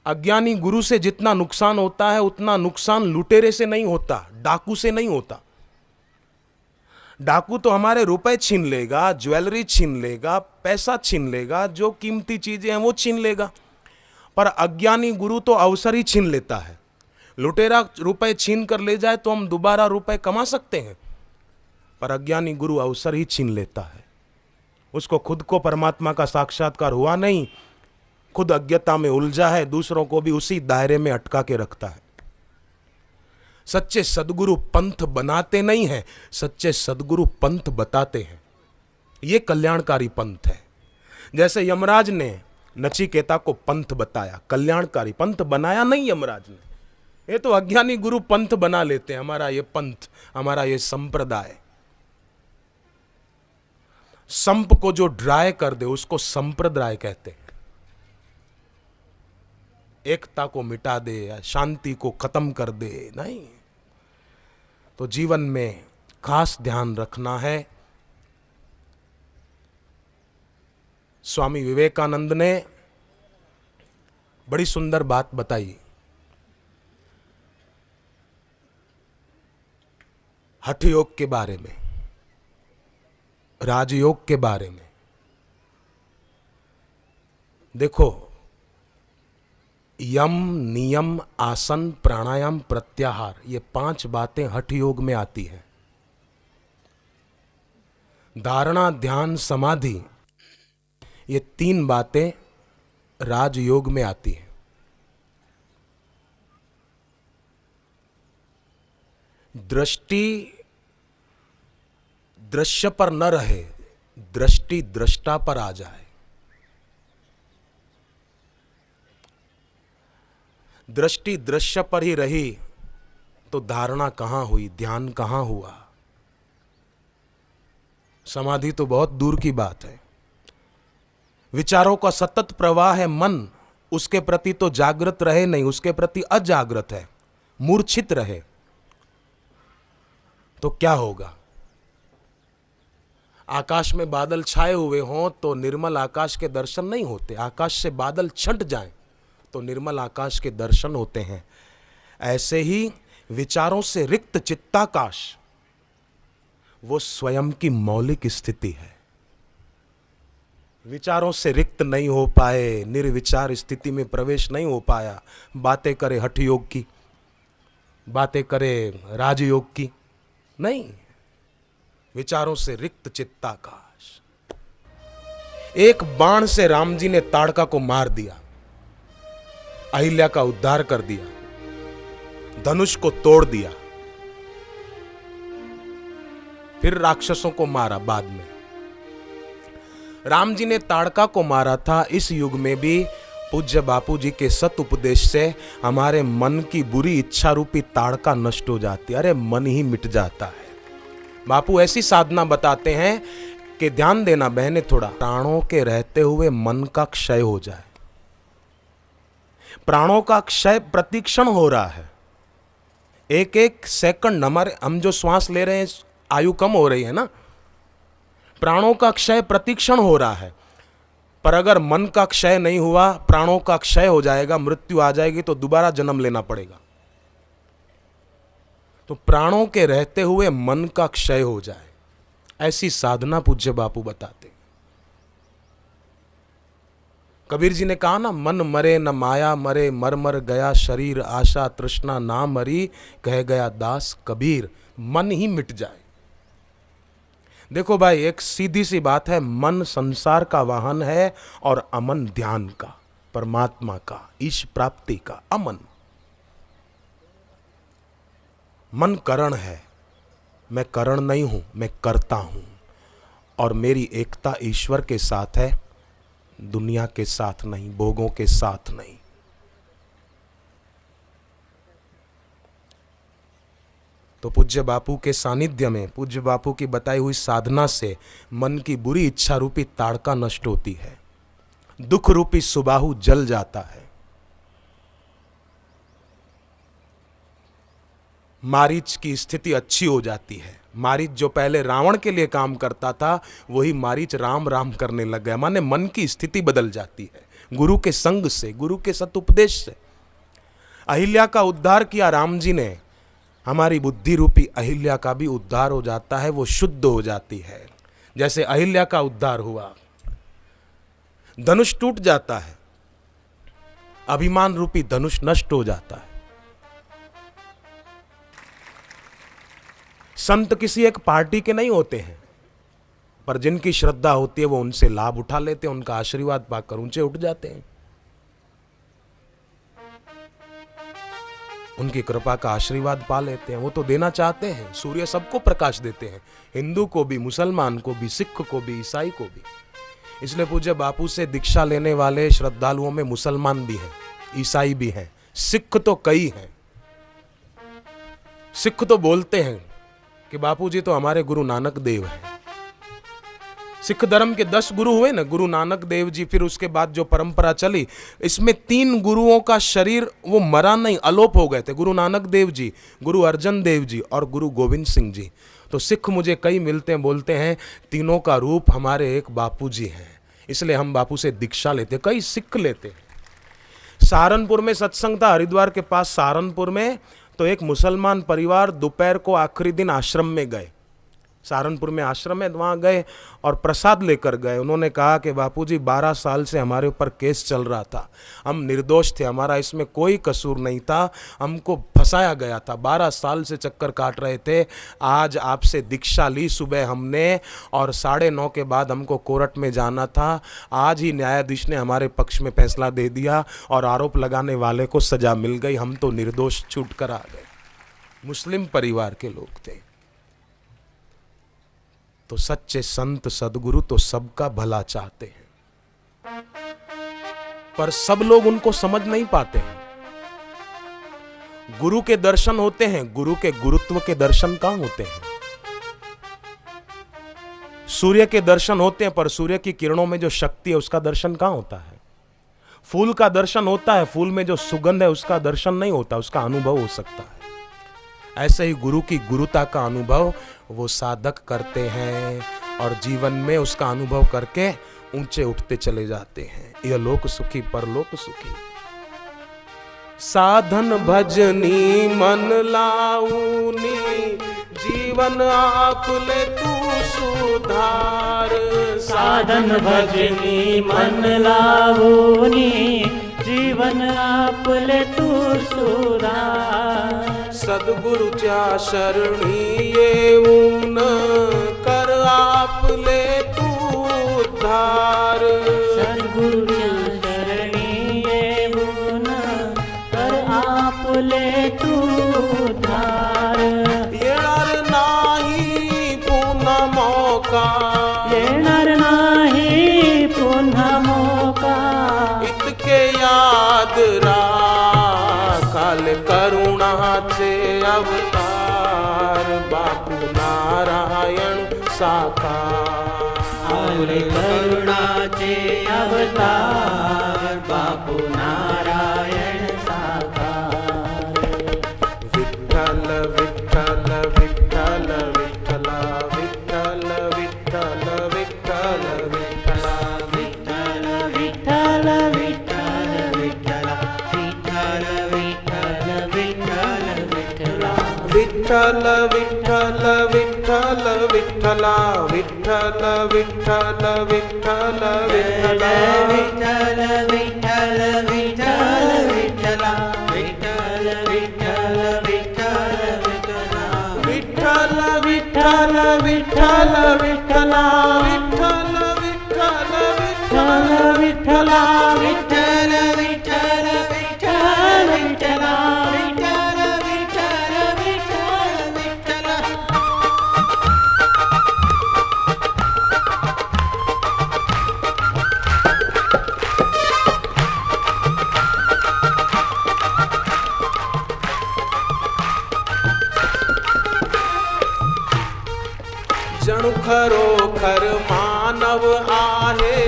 [SPEAKER 1] अज्ञानी गुरु से जितना नुकसान होता है उतना नुकसान लुटेरे से नहीं होता, डाकू से नहीं होता। डाकू तो हमारे रुपए छीन लेगा, ज्वेलरी छीन लेगा, पैसा छीन लेगा, जो कीमती चीजें हैं वो छीन लेगा, पर अज्ञानी गुरु तो अवसर ही छीन लेता है। लुटेरा रुपए छीन कर ले जाए तो हम दोबारा रुपए कमा सकते हैं, पर अज्ञानी गुरु अवसर ही छीन लेता है। उसको खुद को परमात्मा का साक्षात्कार हुआ नहीं, खुद अज्ञता में उलझा है, दूसरों को भी उसी दायरे में अटका के रखता है। सच्चे सदगुरु पंथ बनाते नहीं हैं, सच्चे सदगुरु पंथ बताते हैं। ये कल्याणकारी पंथ है। जैसे यमराज ने नचिकेता को पंथ बताया, कल्याणकारी पंथ बनाया नहीं यमराज ने। ये तो अज्ञानी गुरु पंथ बना लेते हैं, हमारा ये पंथ, हमारा ये संप्रदाय, संप को जो ड्राई कर दे उसको संप्रदाय कहते हैं। एकता को मिटा दे या शांति को खत्म कर दे, नहीं। तो जीवन में खास ध्यान रखना है। स्वामी विवेकानंद ने बड़ी सुंदर बात बताई। हठ योग के बारे में, राजयोग के बारे में। देखो, यम, नियम, आसन, प्राणायाम, प्रत्याहार, ये 5 बातें हठ योग में आती हैं। धारणा, ध्यान, समाधि, ये 3 बातें राजयोग में आती हैं। दृष्टि दृश्य पर न रहे, दृष्टि दृष्टा पर आ जाए। दृष्टि दृश्य पर ही रही तो धारणा कहां हुई, ध्यान कहां हुआ, समाधि तो बहुत दूर की बात है। विचारों का सतत प्रवाह है मन, उसके प्रति तो जागृत रहे नहीं, उसके प्रति अजागृत है, मूर्छित रहे तो क्या होगा? आकाश में बादल छाए हुए हों तो निर्मल आकाश के दर्शन नहीं होते, आकाश से बादल छंट जाएं तो निर्मल आकाश के दर्शन होते हैं। ऐसे ही विचारों से रिक्त चित्ताकाश वो स्वयं की मौलिक स्थिति है। विचारों से रिक्त नहीं हो पाए, निर्विचार स्थिति में प्रवेश नहीं हो पाया, बातें करे हठ योग की, बातें करे राजयोग की, नहीं। विचारों से रिक्त चित्ताकाश। एक बाण से राम जी ने ताड़का को मार दिया, अहिल्या का उद्धार कर दिया, धनुष को तोड़ दिया, फिर राक्षसों को मारा। बाद में राम जी ने ताड़का को मारा था। इस युग में भी पूज्य बापू जी के सत उपदेश से हमारे मन की बुरी इच्छा रूपी ताड़का नष्ट हो जाती है। अरे मन ही मिट जाता है। बापू ऐसी साधना बताते हैं कि ध्यान देना बहने थोड़ा, प्राणों के रहते हुए मन का क्षय हो जाए। प्राणों का क्षय प्रतिक्षण हो रहा है, एक एक सेकंड हमारे, हम जो श्वास ले रहे हैं आयु कम हो रही है ना, प्राणों का क्षय प्रतिक्षण हो रहा है। पर अगर मन का क्षय नहीं हुआ, प्राणों का क्षय हो जाएगा, मृत्यु आ जाएगी तो दोबारा जन्म लेना पड़ेगा। तो प्राणों के रहते हुए मन का क्षय हो जाए, ऐसी साधना पूज्य बापू बताते। कबीर जी ने कहा ना, मन मरे न माया मरे, मर मर गया शरीर, आशा तृष्णा ना मरी, कह गया दास कबीर। मन ही मिट जाए। देखो भाई, एक सीधी सी बात है, मन संसार का वाहन है और अमन ध्यान का, परमात्मा का, ईश प्राप्ति का अमन। मन करण है, मैं करण नहीं हूं, मैं करता हूं, और मेरी एकता ईश्वर के साथ है, दुनिया के साथ नहीं, भोगों के साथ नहीं। तो पूज्य बापू के सानिध्य में, पूज्य बापू की बताई हुई साधना से मन की बुरी इच्छा रूपी ताड़का नष्ट होती है, दुख रूपी सुबाहु जल जाता है। मारीच की स्थिति अच्छी हो जाती है। मारीच जो पहले रावण के लिए काम करता था, वही मारीच राम राम करने लग गया। माने मन की स्थिति बदल जाती है गुरु के संग से, गुरु के सतुपदेश से। अहिल्या का उद्धार किया राम जी ने, हमारी बुद्धि रूपी अहिल्या का भी उद्धार हो जाता है, वो शुद्ध हो जाती है। जैसे अहिल्या का उद्धार हुआ, धनुष टूट जाता है, अभिमान रूपी धनुष नष्ट हो जाता है। संत किसी एक पार्टी के नहीं होते हैं, पर जिनकी श्रद्धा होती है वो उनसे लाभ उठा लेते हैं, उनका आशीर्वाद पाकर ऊंचे उठ जाते हैं, उनकी कृपा का आशीर्वाद पा लेते हैं। वो तो देना चाहते हैं, सूर्य सबको प्रकाश देते हैं, हिंदू को भी, मुसलमान को भी, सिख को भी, ईसाई को भी। इसलिए पूज्य बापू से दीक्षा लेने वाले श्रद्धालुओं में मुसलमान भी हैं, ईसाई भी हैं, सिख तो कई हैं। सिख तो बोलते हैं कि बापू जी तो हमारे गुरु नानक देव हैं, सिख धर्म के 10 गुरु हुए ना, गुरु नानक देव जी, फिर उसके बाद जो परंपरा चली, इसमें 3 गुरुओं का शरीर वो मरा नहीं, अलोप हो गए थे। गुरु नानक देव जी, गुरु अर्जन देव जी और गुरु गोविंद सिंह जी। तो सिख मुझे कई मिलते हैं, बोलते हैं तीनों का रूप हमारे एक बापू जी हैं, इसलिए हम बापू से दीक्षा लेते, कई सिख लेते हैं। सहारनपुर में सत्संग था, हरिद्वार के पास सहारनपुर में, तो एक मुसलमान परिवार दोपहर को आखिरी दिन आश्रम में गए। सहारनपुर में आश्रम है, वहाँ गए और प्रसाद लेकर गए। उन्होंने कहा कि बापूजी 12 साल से हमारे ऊपर केस चल रहा था, हम निर्दोष थे, हमारा इसमें कोई कसूर नहीं था, हमको फंसाया गया था, 12 साल से चक्कर काट रहे थे। आज आपसे दीक्षा ली सुबह हमने और 9:30 के बाद हमको कोर्ट में जाना था। आज ही न्यायाधीश ने हमारे पक्ष में फैसला दे दिया और आरोप लगाने वाले को सजा मिल गई, हम तो निर्दोष छूट कर आ गए। मुस्लिम परिवार के लोग थे। तो सच्चे संत सदगुरु तो सबका भला चाहते हैं, पर सब लोग उनको समझ नहीं पाते हैं। गुरु के दर्शन होते हैं, गुरु के गुरुत्व के दर्शन कहां होते हैं? सूर्य के दर्शन होते हैं, पर सूर्य की किरणों में जो शक्ति है उसका दर्शन कहां होता है? फूल का दर्शन होता है, फूल में जो सुगंध है उसका दर्शन नहीं होता, उसका अनुभव हो सकता है। ऐसे ही गुरु की गुरुता का अनुभव वो साधक करते हैं और जीवन में उसका अनुभव करके ऊंचे उठते चले जाते हैं। यह लोक सुखी परलोक सुखी। साधन भजनी मन लाऊनी, जीवन आप ले तू सुधार।
[SPEAKER 2] साधन भजनी मन लाऊनी, जीवन आप ले तू सुधार।
[SPEAKER 1] सदगुरु चा शरणी ये ऊन, कर आप ले तू उद्धार।
[SPEAKER 2] सदगुरु चा शरणी ये ऊन, कर आप ले तू उद्धार।
[SPEAKER 1] येणार नाही पुन्हा मौका,
[SPEAKER 2] येणार नाही पुन्हा मौका।
[SPEAKER 1] इतके याद राखाल करुणाचे अवतार, बापू नारायण साकार।
[SPEAKER 2] करुणाचे अवतार, बापू नारायण साकार।
[SPEAKER 1] विठ्ठल विठ्ठल विठ्ठल विठ्ठला, विठ्ठल विठ्ठल विठ्ठल विठ्ठला,
[SPEAKER 2] विठ्ठल विठ्ठल विठ्ठल विठ्ठला, विठ्ठल विठ्ठल विठ्ठल विठ्ठला।
[SPEAKER 1] विठ्ठल विठ्ठल विठ्ठल विठ्ठला, विठ्ठल विठ्ठल विठ्ठल विठ्ठला,
[SPEAKER 2] विठ्ठल विठ्ठल विठ्ठल विठ्ठला, विठ्ठल विठ्ठल विठ्ठल विठ्ठला।
[SPEAKER 1] विठ्ठल विठ्ठल विठ्ठल विठ्ठला, विठ्ठल विठ्ठल विठ्ठल विठ्ठला,
[SPEAKER 2] विठ्ठल विठ्ठल विठ्ठल विठ्ठला, विठ्ठल विठ्ठल विठ्ठल विठ्ठला।
[SPEAKER 1] जणू खरोखर मानव आहे,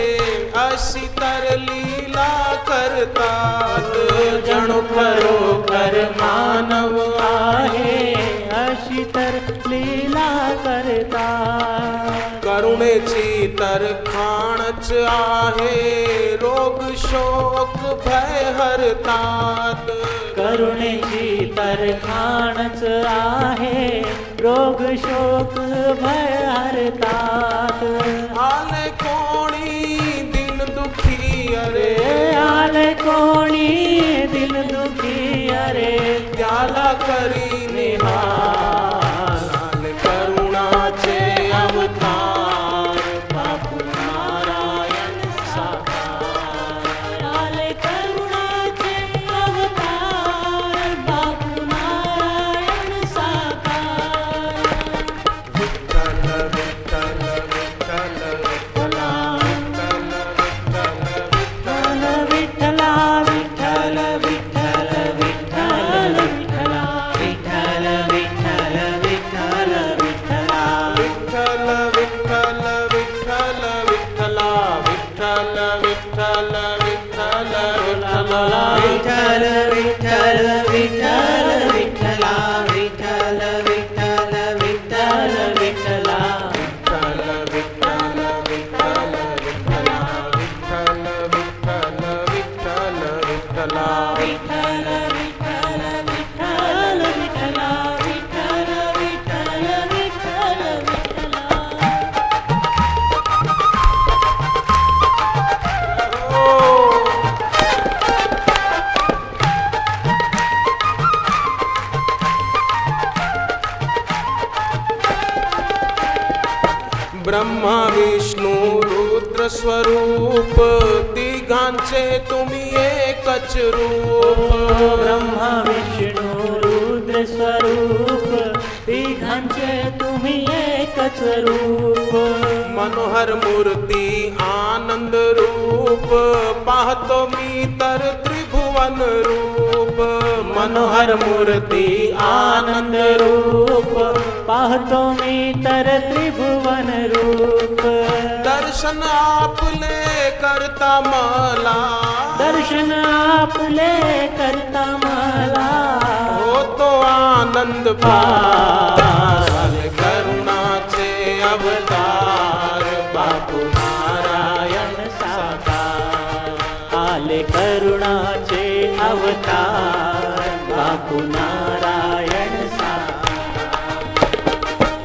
[SPEAKER 1] अशी तर लीला करतात। जणू खरोखर मानव आहे,
[SPEAKER 2] अशी तर लीला करता।
[SPEAKER 1] करुणेची तर खाणच आहे, रोग शोक भय हरतात।
[SPEAKER 2] करुणेची तर खाणच आहे, रोग शोक भय हरतात।
[SPEAKER 1] आले कोणी दिन दुखी अरे,
[SPEAKER 2] आले कोणी दिल दुखी अरे,
[SPEAKER 1] त्याला करी निहाल। आले करुणाचे अवतार, बापू नारायण साकार।
[SPEAKER 2] आले करुणाचे अवतार, बापू नारायण साकार।
[SPEAKER 1] विठ्ठल विठ्ठल विठ्ठल विठ्ठला, विठ्ठल विठ्ठल विठ्ठल
[SPEAKER 2] विठ्ठला विठ्ठल विठ्ठल विठ्ठला, विठ्ठल विठ्ठल विठ्ठल विठ्ठला,
[SPEAKER 1] विठ्ठल विठ्ठल विठ्ठल
[SPEAKER 2] माला विठ्ठल विठ्ठल विठ्ठल विठ्ठला विठ्ठल विठ्ठल विठ्ठल विठ्ठला
[SPEAKER 1] विठ्ठल विठ्ठल विठ्ठल विठ्ठला विठ्ठल विठ्ठल विठ्ठल विठ्ठला
[SPEAKER 2] विठ्ठल विठ्ठल विठ्ठल विठ्ठला विठ्ठल विठ्ठल विठ्ठल विठ्ठला
[SPEAKER 1] ब्रह्मा विष्णू रुद्र स्वरूप तिघांचे तुम्ही एकच रूप
[SPEAKER 2] ब्रह्मा विष्णू रुद्र स्वरूप तिघांचे तुम्ही एकच रूप
[SPEAKER 1] मनोहर मूर्ती आनंद रूप पाहतो मी तर त्रिभुवन रूप मनोहर मूर्ती आनंद रूप
[SPEAKER 2] पाहतो मी तर त्रिभुवन रूप
[SPEAKER 1] दर्शन आपले करता मला
[SPEAKER 2] दर्शन आपले करता मला
[SPEAKER 1] होतो आनंद पाल करुणाचे अवतार बापू नारायण साकार
[SPEAKER 2] आले करुणाचे अवतार बापू नारायण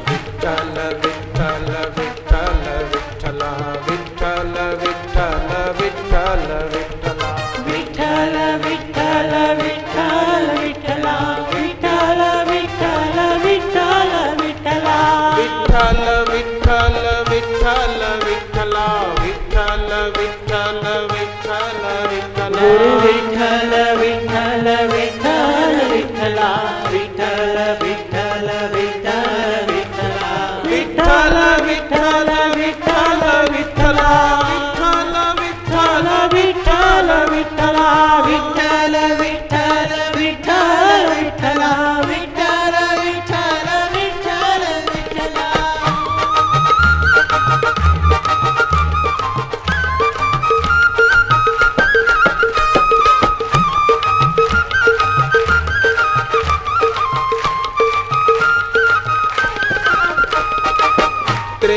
[SPEAKER 1] विठ्ठल विठ्ठल विठ्ठल विठ्ठला विठ्ठल विठ्ठल विठ्ठल विठ्ठला
[SPEAKER 2] विठ्ठल विठ्ठल विठ्ठल विठ्ठला विठ्ठल विठ्ठल विठ्ठल विठ्ठला
[SPEAKER 1] विठ्ठल विठ्ठल विठ्ठल विठ्ठला विठ्ठल विठ्ठल विठ्ठल विठ्ठला
[SPEAKER 2] गुरु विठ्ठल विठ्ठल विठ्ठल विठ्ठला विठ्ठल विठ्ठल विठ्ठल विठ्ठला
[SPEAKER 1] विठ्ठल विठ्ठल विठ्ठल विठ्ठला विठ्ठल विठ्ठल विठ्ठल विठ्ठला
[SPEAKER 2] विठ्ठल विठ्ठल विठ्ठल विठ्ठला विठ्ठल विठ्ठल विठ्ठल विठ्ठला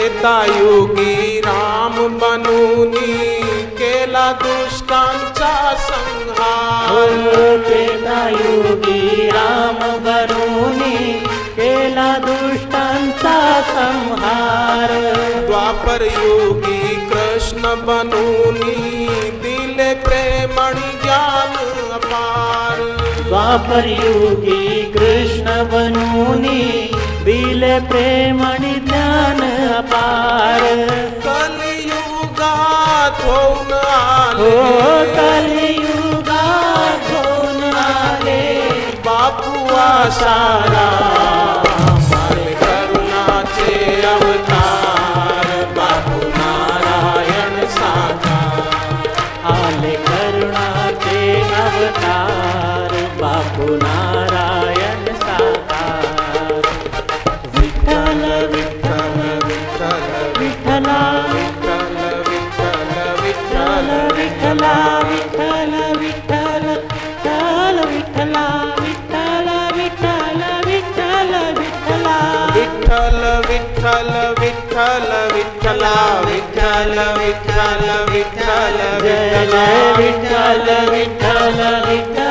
[SPEAKER 1] त्रेतायुगी राम बनूनी केला दुष्टांचा संहार
[SPEAKER 2] त्रेतायुगी राम बनूनी केला दुष्टांचा संहार
[SPEAKER 1] द्वापर युगी कृष्ण बनूनी दिले प्रेम आणि ज्ञान अपार
[SPEAKER 2] द्वापर युगी कृष्ण बनूनी दिले प्रेम आणि ज्ञान अपार
[SPEAKER 1] कलियुगात होऊन
[SPEAKER 2] हो
[SPEAKER 1] आले
[SPEAKER 2] कलियुगात होऊन आले
[SPEAKER 1] बापू आसारा करुणाचे अवतार बापू नारायण साकार
[SPEAKER 2] आले करुणाचे अवतार बापू नारायण साकार विठ्ठल
[SPEAKER 1] विठ्ठल विठ्ठल
[SPEAKER 2] विठ्ठला
[SPEAKER 1] विठ्ठल विठ्ठल विठ्ठल
[SPEAKER 2] विठ्ठला विठ्ठल विठ्ठल विठ्ठला विठ्ठल विठ्ठल विठ्ठल विठ्ठला
[SPEAKER 1] विठ्ठल विठ्ठल विठ्ठल विठ्ठला विठ्ठल विठ्ठल विठ्ठल
[SPEAKER 2] जय जय विठ्ठल विठ्ठल विठ्ठल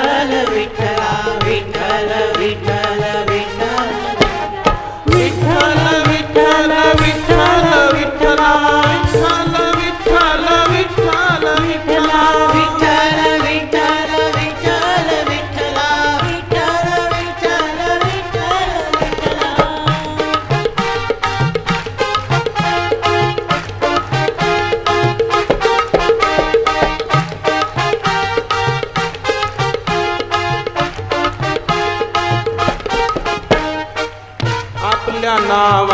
[SPEAKER 2] विठ्ठला विठ्ठल विठ्ठल विठ्ठल
[SPEAKER 1] विठ्ठल विठ्ठल विठ्ठल विठ्ठला विठ्ठल विठ्ठल विठ्ठल विठ्ठला
[SPEAKER 2] विठ्ठल विठ्ठल विठ्ठल विठ्ठला विठ्ठल विठ्ठल विठ्ठल